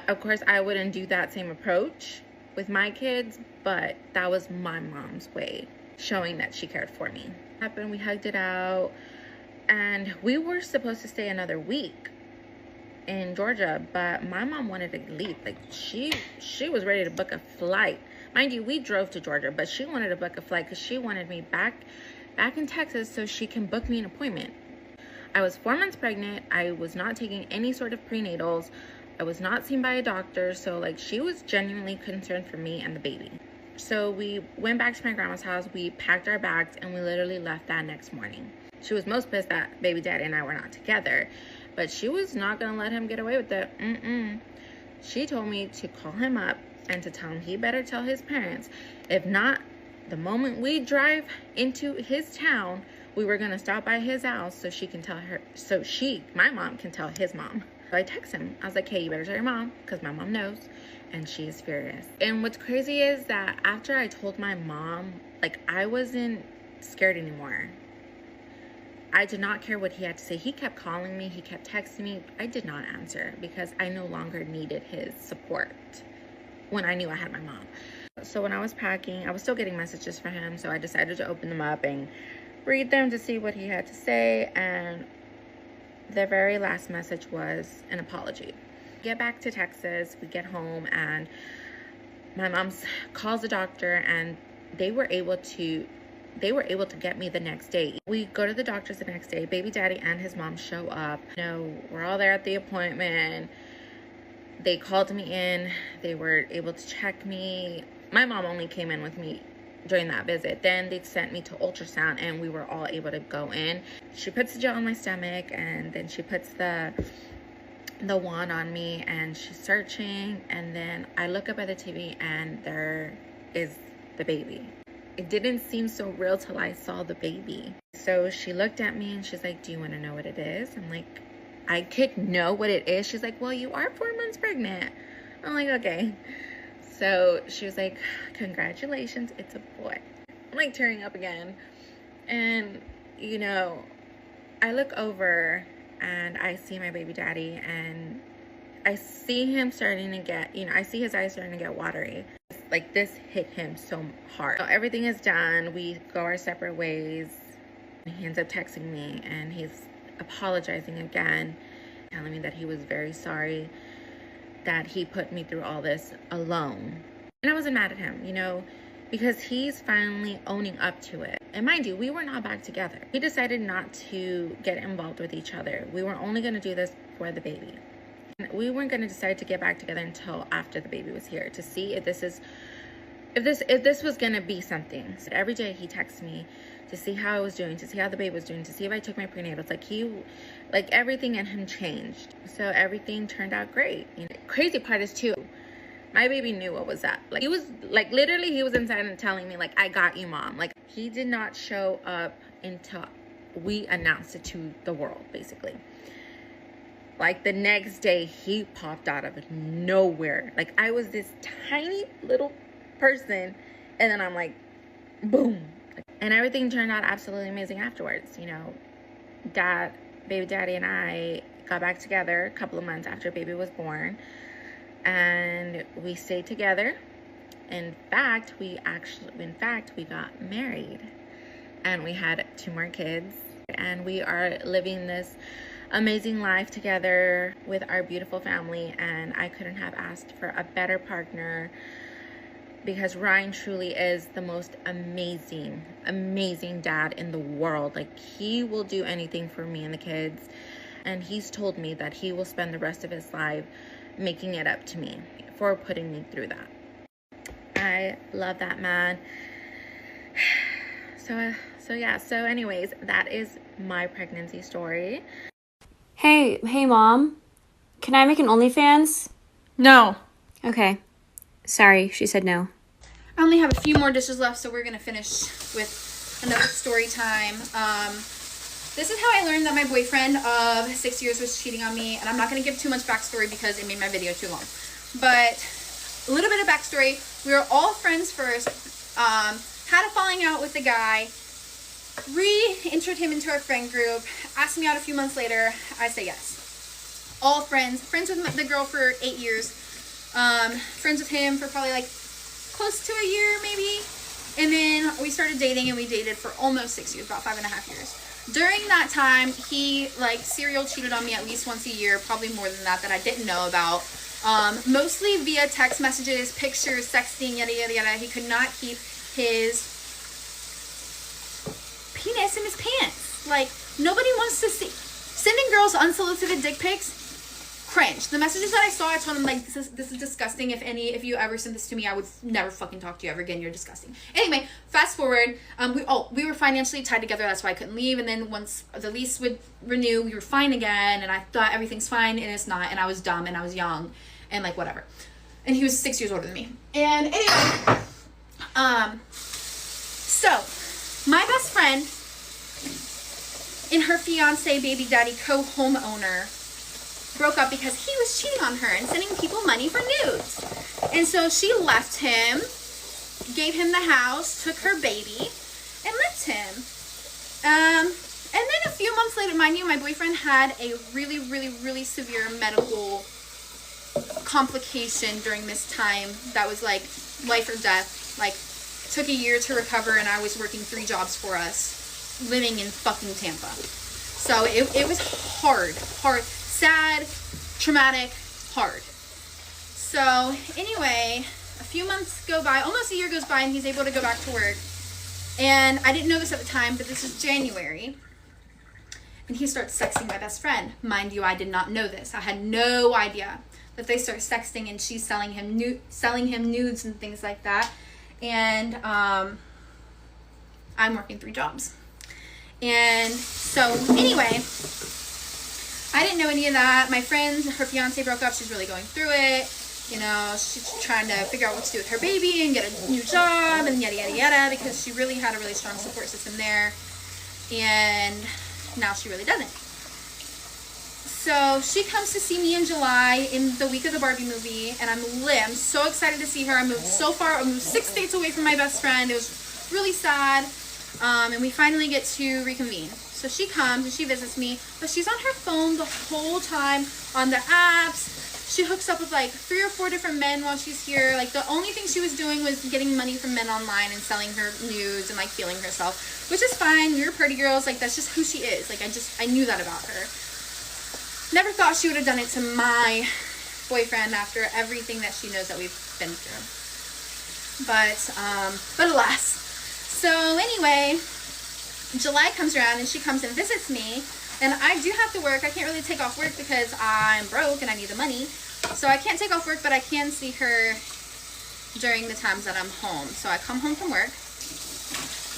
of course, I wouldn't do that same approach with my kids, but that was my mom's way, showing that she cared for me. Happened, we hugged it out, and we were supposed to stay another week in Georgia, but my mom wanted to leave. Like, she was ready to book a flight. Mind you, we drove to Georgia, but she wanted to book a flight because she wanted me back in Texas so she can book me an appointment. I was 4 months pregnant. I was not taking any sort of prenatals. I was not seen by a doctor. So, like, she was genuinely concerned for me and the baby. So we went back to my grandma's house. We packed our bags and we literally left that next morning. She was most pissed that baby daddy and I were not together, but she was not gonna let him get away with it. She told me to call him up and to tell him he better tell his parents. If not, the moment we drive into his town, we were gonna stop by his house so she can tell her, my mom can tell his mom. So I text him. I was like, "Hey, you better tell your mom," because my mom knows, and she is furious. And what's crazy is that after I told my mom, like, I wasn't scared anymore. I did not care what he had to say. He kept calling me. He kept texting me. I did not answer because I no longer needed his support when I knew I had my mom. So when I was packing, I was still getting messages from him. So I decided to open them up and read them to see what he had to say. And the very last message was an apology. Get back to Texas, we get home, and my mom calls the doctor, and they were able to get me the next day. We go to the doctor's the next day. Baby daddy and his mom show up. You know, we're all there at the appointment. They called me in. They were able to check me. My mom only came in with me during that visit. Then they sent me to ultrasound and we were all able to go in. She puts the gel on my stomach, and then she puts the wand on me, and she's searching, and then I look up at the TV and there is the baby. It didn't seem so real till I saw the baby. So she looked at me and she's like, "Do you want to know what it is?" I'm like, I could know what it is. She's like, "Well, you are 4 months pregnant." I'm like, "Okay." So she was like, "Congratulations, it's a boy." I'm like tearing up again. And, you know, I look over and I see my baby daddy, and I see him starting to get, you know, I see his eyes starting to get watery. Like, this hit him so hard. So everything is done. We go our separate ways. He ends up texting me and he's apologizing again, telling me that he was very sorry that he put me through all this alone. And I wasn't mad at him, you know, because he's finally owning up to it. And mind you, we were not back together. We decided not to get involved with each other. We were only going to do this for the baby. And we weren't going to decide to get back together until after the baby was here, to see if this was going to be something. So every day he texts me to see how I was doing, to see how the baby was doing, to see if I took my prenatals. Everything in him changed. So everything turned out great. You know, crazy part is too, My baby knew what was that. Like, he was, like, literally, he was inside and telling me, like, I got you, mom. Like, he did not show up until we announced it to the world, basically. Like, the next day, he popped out of nowhere. Like, I was this tiny little person, and then I'm like, boom. And everything turned out absolutely amazing afterwards. You know, baby daddy and I got back together a couple of months after baby was born, and we stayed together. In fact, we got married, and we had 2 more kids, and we are living this amazing life together with our beautiful family. And I couldn't have asked for a better partner, because Ryan truly is the most amazing dad in the world. Like, he will do anything for me and the kids, and he's told me that he will spend the rest of his life making it up to me for putting me through that. I love that man. So yeah, so anyways, that is my pregnancy story. Hey mom, can I make an OnlyFans? No. Okay. Sorry, she said no. I only have a few more dishes left, so we're gonna finish with another story time. This is how I learned that my boyfriend of 6 years was cheating on me, and I'm not gonna give too much backstory because it made my video too long. But a little bit of backstory: we were all friends first. Had a falling out with the guy. Re-entered him into our friend group. Asked me out a few months later. I say yes. All friends with the girl for 8 years. Friends with him for probably like close to a year maybe, and then we started dating, and we dated for almost 6 years, about 5.5 years. During that time, he like serial cheated on me at least once a year, probably more than that I didn't know about. Mostly via text messages, pictures, sexting, yada yada yada. He could not keep his penis in his pants. Like, nobody wants to see. Sending girls unsolicited dick pics, cringe. The messages that I saw, I told him, like, this is disgusting. If you ever send this to me, I would never fucking talk to you ever again. You're disgusting. Anyway, fast forward. We were financially tied together. That's why I couldn't leave. And then once the lease would renew, we were fine again. And I thought everything's fine, and it's not. And I was dumb, and I was young, and like whatever. And he was 6 years older than me. And anyway, so my best friend and her fiance, baby daddy, co-homeowner broke up because he was cheating on her and sending people money for nudes. And so she left him, gave him the house, took her baby, and left him. And then a few months later, mind you, my boyfriend had a really, really, really severe medical complication during this time that was like life or death. Like, took a year to recover, and I was working 3 jobs for us, living in fucking Tampa. So it was hard, sad, traumatic, hard. So anyway, a few months go by, almost a year goes by, and he's able to go back to work. And I didn't know this at the time, but this is January. And he starts sexting my best friend. Mind you, I did not know this. I had no idea that they start sexting, and she's selling him nudes and things like that. And I'm working 3 jobs. And so anyway, I didn't know any of that. My friend, her fiance broke up. She's really going through it. You know, she's trying to figure out what to do with her baby and get a new job and yada, yada, yada, because she really had a really strong support system there. And now she really doesn't. So she comes to see me in July, in the week of the Barbie movie, and I'm lit. I'm so excited to see her. I moved so far. I moved 6 states away from my best friend. It was really sad. And we finally get to reconvene. So she comes and she visits me, but she's on her phone the whole time, on the apps. She hooks up with like 3 or 4 different men while she's here. Like, the only thing she was doing was getting money from men online and selling her nudes and like feeling herself, which is fine. We were pretty girls. Like, that's just who she is. Like, I knew that about her. Never thought she would have done it to my boyfriend after everything that she knows that we've been through. But alas. So anyway, July comes around and she comes and visits me, and I do have to work. I can't really take off work because I'm broke and I need the money. So I can't take off work, but I can see her during the times that I'm home. So I come home from work,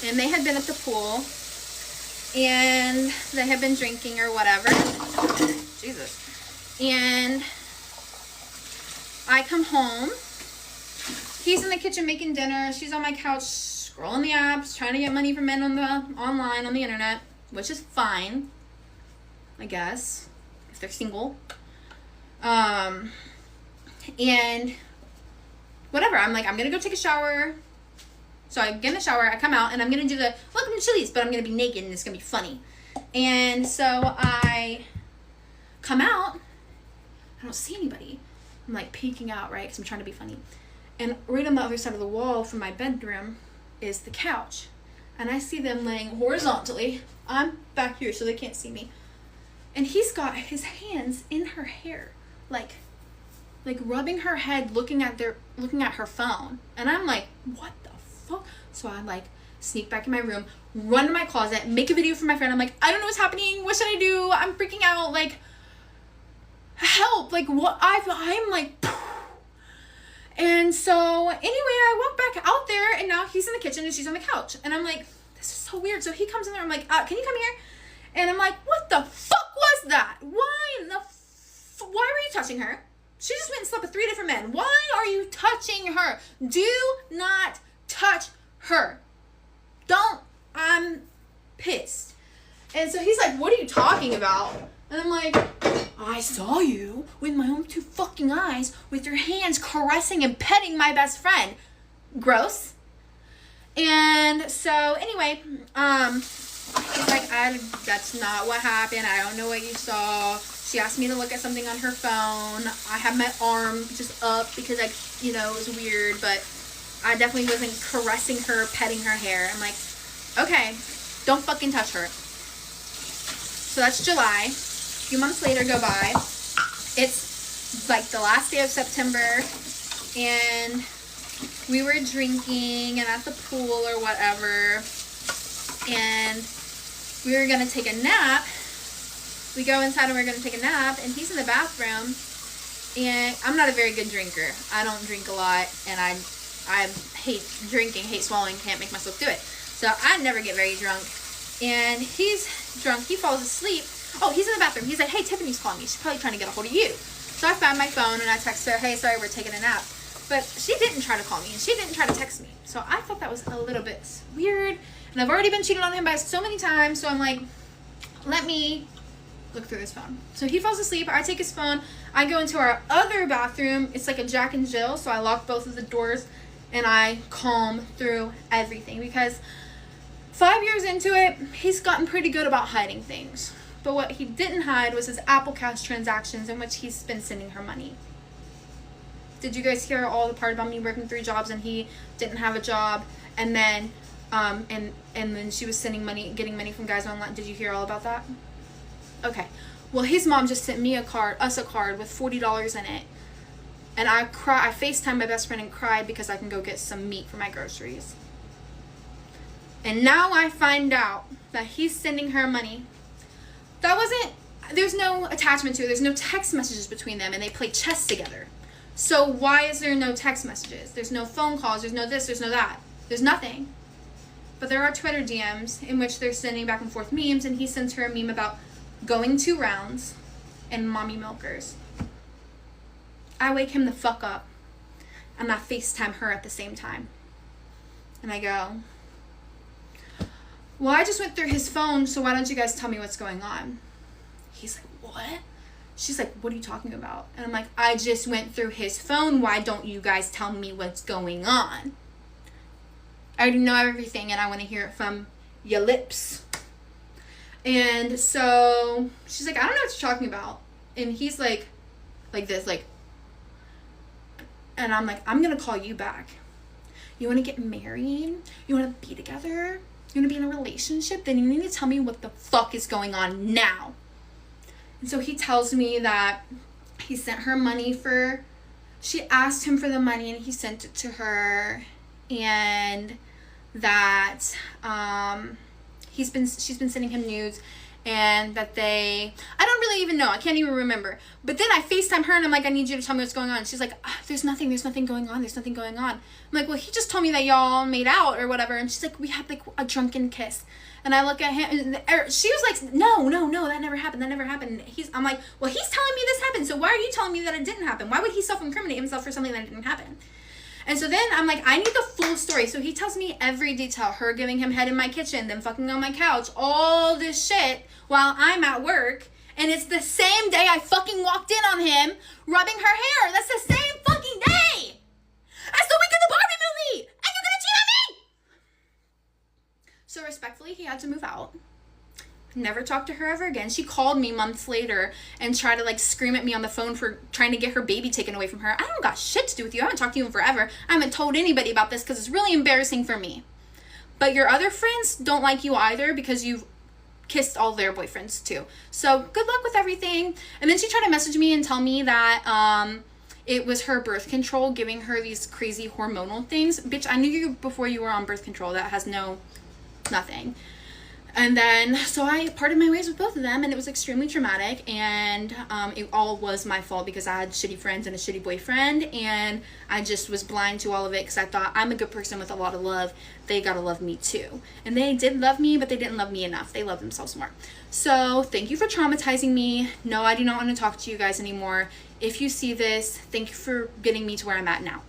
and they had been at the pool, and they had been drinking or whatever. Jesus. And I come home, He's in the kitchen making dinner. She's on my couch scrolling the apps, trying to get money from men online on the internet, which is fine, I guess, if they're single. And whatever. I'm like, I'm gonna go take a shower. So I get in the shower, I come out, and I'm gonna do the welcome to Chili's, but I'm gonna be naked and it's gonna be funny. And so I come out, I don't see anybody. I'm like peeking out, right, because I'm trying to be funny. And right on the other side of the wall from my bedroom is the couch. And I see them laying horizontally. I'm back here so they can't see me. And he's got his hands in her hair, like rubbing her head, looking at her phone. And I'm like, what the fuck? So I like sneak back in my room, run to my closet, make a video for my friend. I'm like, I don't know what's happening. What should I do? I'm freaking out. Like, help. Like, what? I'm like, and so anyway, I walk back out there, and now he's in the kitchen and she's on the couch. And I'm like, this is so weird. So he comes in there. I'm like, can you come here? And I'm like, what the fuck was that? Why why were you touching her? She just went and slept with 3 different men. Why are you touching her? Do not touch her. Don't. I'm pissed. And so he's like, what are you talking about? And I'm like, I saw you with my own 2 fucking eyes with your hands caressing and petting my best friend. Gross. And so anyway, he's like, that's not what happened. I don't know what you saw. She asked me to look at something on her phone. I had my arm just up because it was weird, but I definitely wasn't caressing her, petting her hair. I'm like, okay, don't fucking touch her. So that's July. A few months later go by. It's like the last day of September, and we were drinking and at the pool or whatever, and we were gonna take a nap. We go inside and we're gonna take a nap, and he's in the bathroom, and I'm not a very good drinker. I don't drink a lot, and I hate drinking, hate swallowing, can't make myself do it. So I never get very drunk. And he's drunk, he falls asleep. Oh, he's in the bathroom. He's like, hey, Tiffany's calling me. She's probably trying to get a hold of you. So I found my phone and I text her, hey, sorry, we're taking a nap. But she didn't try to call me and she didn't try to text me. So I thought that was a little bit weird. And I've already been cheated on him by so many times. So I'm like, let me look through his phone. So he falls asleep. I take his phone. I go into our other bathroom. It's like a Jack and Jill. So I lock both of the doors and I comb through everything. Because 5 years into it, he's gotten pretty good about hiding things. But what he didn't hide was his Apple Cash transactions in which he's been sending her money. Did you guys hear all the part about me working 3 jobs and he didn't have a job, and then and then she was sending money, getting money from guys online? Did you hear all about that? Okay. Well, his mom just sent me us a card with $40 in it. And I FaceTimed my best friend and cried because I can go get some meat for my groceries. And now I find out that he's sending her money. There's no attachment to it. There's no text messages between them, and they play chess together. So why is there no text messages? There's no phone calls. There's no this. There's no that. There's nothing. But there are Twitter DMs in which they're sending back and forth memes, and he sends her a meme about going 2 rounds and mommy milkers. I wake him the fuck up, and I FaceTime her at the same time. And I go, well, I just went through his phone, so why don't you guys tell me what's going on? He's like, what? She's like, what are you talking about? And I'm like, I just went through his phone. Why don't you guys tell me what's going on? I already know everything, and I want to hear it from your lips. And so she's like, I don't know what you're talking about. And he's like this, like, and I'm like, I'm going to call you back. You want to get married? You want to be together? You want to be in a relationship? Then you need to tell me what the fuck is going on now. And so he tells me that he sent her money she asked him for the money and he sent it to her, and that she's been sending him nudes, and that I don't really even know, I can't even remember. But then I FaceTime her and I'm like, I need you to tell me what's going on. And she's like, there's nothing going on. I'm like, well, he just told me that y'all made out or whatever. And she's like, we had like a drunken kiss. And I look at him, and she was like, no, that never happened. I'm like, well, he's telling me this happened, so why are you telling me that it didn't happen? Why would he self-incriminate himself for something that didn't happen? And so then I'm like, I need the full story. So he tells me every detail. Her giving him head in my kitchen, then fucking on my couch, all this shit while I'm at work. And it's the same day I fucking walked in on him rubbing her hair. That's the same fucking day as the week of the Barbie movie. And you're gonna cheat on me? So respectfully, he had to move out. Never talked to her ever again. She called me months later and tried to like scream at me on the phone for trying to get her baby taken away from her. I don't got shit to do with you. I haven't talked to you in forever. I haven't told anybody about this because it's really embarrassing for me. But your other friends don't like you either because you've kissed all their boyfriends too. So good luck with everything. And then she tried to message me and tell me that it was her birth control giving her these crazy hormonal things. Bitch, I knew you before you were on birth control. That has nothing. And then, so I parted my ways with both of them, and it was extremely traumatic, and it all was my fault because I had shitty friends and a shitty boyfriend, and I just was blind to all of it because I thought I'm a good person with a lot of love. They gotta love me too. And they did love me, but they didn't love me enough. They love themselves more. So thank you for traumatizing me. No, I do not want to talk to you guys anymore. If you see this, thank you for getting me to where I'm at now.